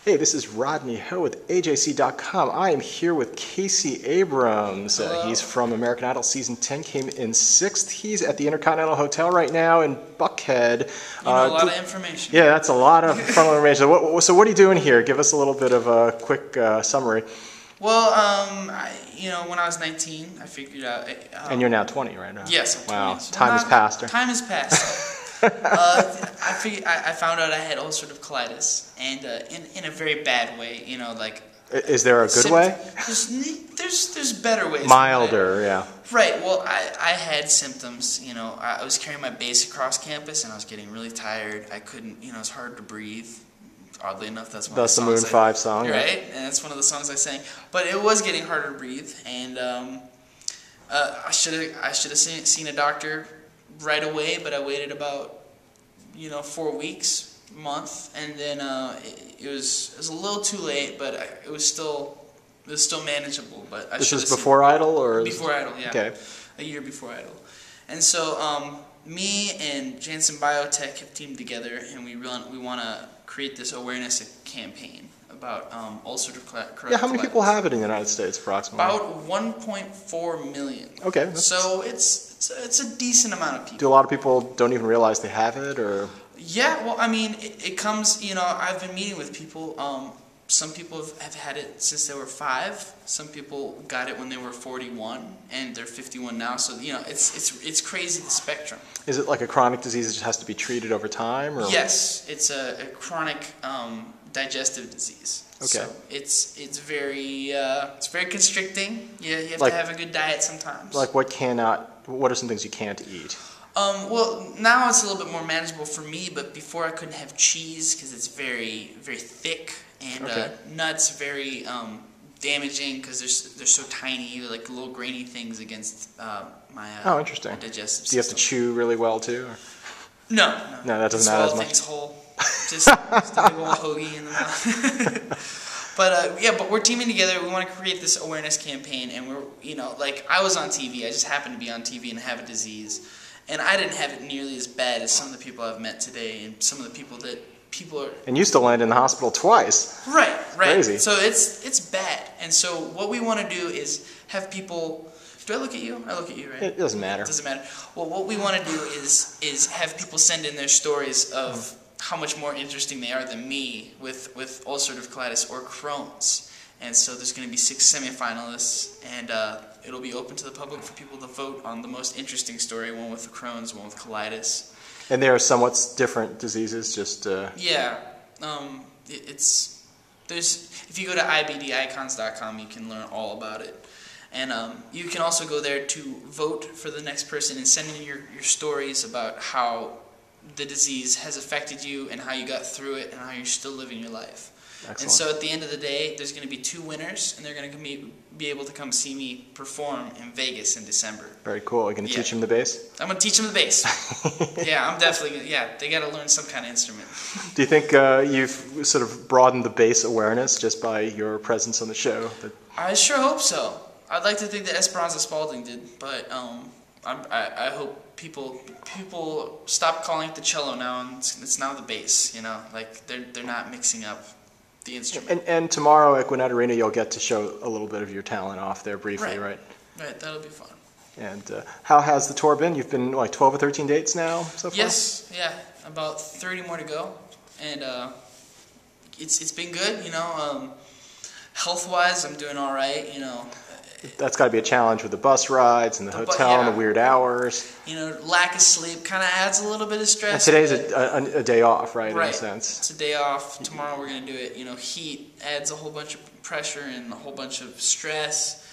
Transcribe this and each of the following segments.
Hey, this is Rodney Ho with AJC.com. I am here with Casey Abrams. He's from American Idol Season 10, came in 6th. He's at the Intercontinental Hotel right now in Buckhead. You know a lot of information. Yeah, that's a lot of fun information. So what are you doing here? Give us a little bit of a quick summary. Well, when I was 19, I figured out... and you're now 20, right now? Yes, I'm 20. Wow, time has passed. Time has passed. I found out I had ulcerative colitis, and in a very bad way. Is there a good way? There's better ways. Milder, yeah. Right. Well, I had symptoms. I was carrying my bass across campus, and I was getting really tired. I couldn't. It was hard to breathe. Oddly enough, that's one of the songs. That's the Moon 5 song, right? Right? And that's one of the songs I sang. But it was getting harder to breathe, and I should have seen a doctor right away, but I waited about 4 weeks, a month, and then it was a little too late, but it was still manageable. But this was before Idol, or before Idol, yeah, okay, a year before Idol, and so me and Janssen Biotech have teamed together, and we want to create this awareness campaign about ulcerative colitis. Yeah, how many people have it in the United States, approximately? About 1.4 million. Okay. So it's a decent amount of people. Do a lot of people don't even realize they have it, or? Yeah, well, I mean, it comes, I've been meeting with people. Some people have had it since they were 5. Some people got it when they were 41, and they're 51 now. So, it's crazy, the spectrum. Is it like a chronic disease that just has to be treated over time? Or? Yes, it's a chronic digestive disease. Okay. So it's very constricting. You have like, to have a good diet sometimes. Like what are some things you can't eat? Well, now it's a little bit more manageable for me, but before I couldn't have cheese because it's very, very thick, and nuts very damaging because they're so tiny, like little grainy things against my interesting. digestive system. Do you have to chew really well too? Or? No, that doesn't matter as much. Things whole. Just a big old hoagie in the mouth. But we're teaming together. We want to create this awareness campaign, and we're I was on TV. I just happened to be on TV and have a disease. And I didn't have it nearly as bad as some of the people I've met today, and some of the people are. And you still land in the hospital twice. Right. Crazy. So it's bad, and so what we want to do is have people. Do I look at you? I look at you, right? It doesn't matter. It doesn't matter. Well, what we want to do is have people send in their stories of how much more interesting they are than me with ulcerative colitis or Crohn's. And so there's going to be 6 semifinalists, and it'll be open to the public for people to vote on the most interesting story, one with Crohn's, one with colitis. And they are somewhat different diseases, just... Yeah. If you go to ibdicons.com, you can learn all about it. And you can also go there to vote for the next person and send in your stories about how the disease has affected you and how you got through it and how you're still living your life. Excellent. And so at the end of the day, there's going to be 2 winners, and they're going to be able to come see me perform in Vegas in December. Very cool. Are you going to teach them the bass? I'm going to teach them the bass. Yeah, I'm definitely going to. Yeah, they got to learn some kind of instrument. Do you think you've sort of broadened the bass awareness just by your presence on the show? I sure hope so. I'd like to think that Esperanza Spalding did, but I hope people stop calling it the cello now, and it's now the bass. Like they're not mixing up the instrument. And tomorrow at Gwinnett Arena, you'll get to show a little bit of your talent off there briefly, right? Right, that'll be fun. And how has the tour been? You've been, 12 or 13 dates now so far? Yes, yeah, about 30 more to go. And it's been good, Health-wise, I'm doing all right, That's got to be a challenge with the bus rides and the hotel and the weird hours. Lack of sleep kind of adds a little bit of stress. And today's a day off, right, in a sense? It's a day off. Tomorrow we're going to do it. Heat adds a whole bunch of pressure and a whole bunch of stress,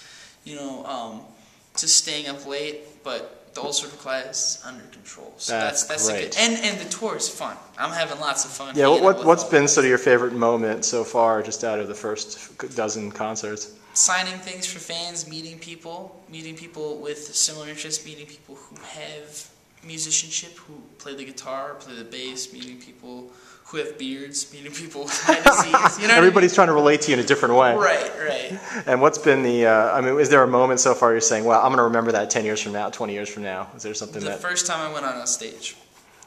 just staying up late. But the ulcerative colitis is under control. So that's great. And the tour is fun. I'm having lots of fun. Yeah, what's been sort of your favorite moment so far, just out of the first dozen concerts? Signing things for fans, meeting people with similar interests, meeting people who have musicianship, who play the guitar, play the bass, meeting people who have beards, meeting people with my disease. Everybody's trying to relate to you in a different way. Right. And what's been is there a moment so far you're saying, well, I'm going to remember that 10 years from now, 20 years from now? Is there something The first time I went on a stage,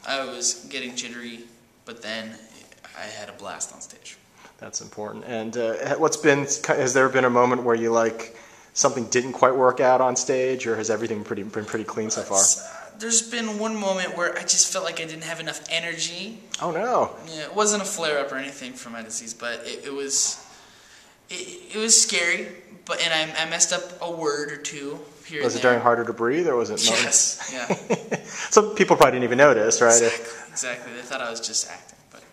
I was getting jittery, but then I had a blast on stage. That's important. And has there been a moment where you like something didn't quite work out on stage, or has everything been pretty clean so far? There's been one moment where I just felt like I didn't have enough energy. Oh no! Yeah, it wasn't a flare-up or anything for my disease, but it was scary. And I messed up a word or two here and there. Was it during Harder to Breathe, or was it? Yes. Yeah. Some people probably didn't even notice, right? Exactly. They thought I was just acting, but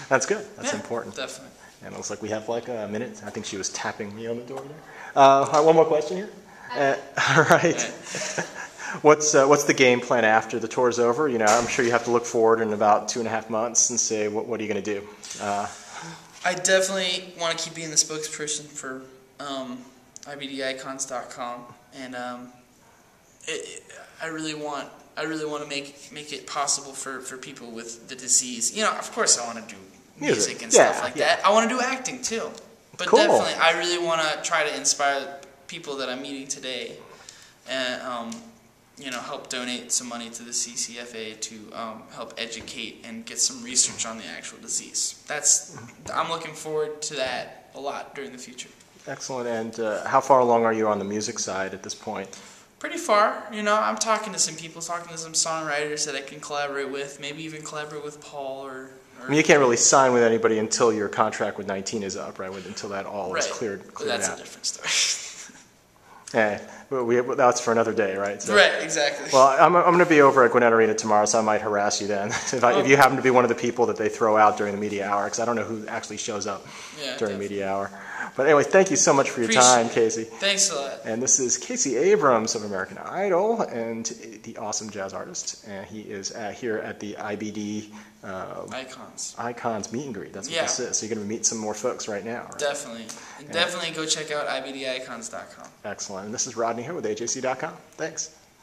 that's good. That's important. Definitely. And it looks like we have like a minute. I think she was tapping me on the door there. All right, one more question here. All right. What's the game plan after the tour's over? You know, I'm sure you have to look forward in about 2.5 months and say, what are you going to do? I definitely want to keep being the spokesperson for IBDicons.com, and I really want to make it possible for people with the disease. You know, of course, I want to do music and stuff like that. I want to do acting too, but definitely, I really want to try to inspire people that I'm meeting today, and you know, help donate some money to the CCFA to help educate and get some research on the actual disease. I'm looking forward to that a lot during the future. Excellent. And how far along are you on the music side at this point? Pretty far. You know, I'm talking to some people, talking to some songwriters that I can collaborate with, maybe even collaborate with Paul or I mean, you can't really sign with anybody until your contract with 19 is up, right? Until that all is cleared That's out. A different story. Yeah, that's for another day, right? So, right, exactly. Well, I'm going to be over at Gwinnett Arena tomorrow, so I might harass you then if you happen to be one of the people that they throw out during the media hour, because I don't know who actually shows up during media hour. But anyway, thank you so much for your time, Casey. Thanks a lot. And this is Casey Abrams of American Idol and the awesome jazz artist. And he is here at the IBD Icons meet and greet. That's what this is. So you're going to meet some more folks right now. Right? Definitely. And definitely go check out IBDicons.com. Excellent. And this is Rodney here with AJC.com. Thanks.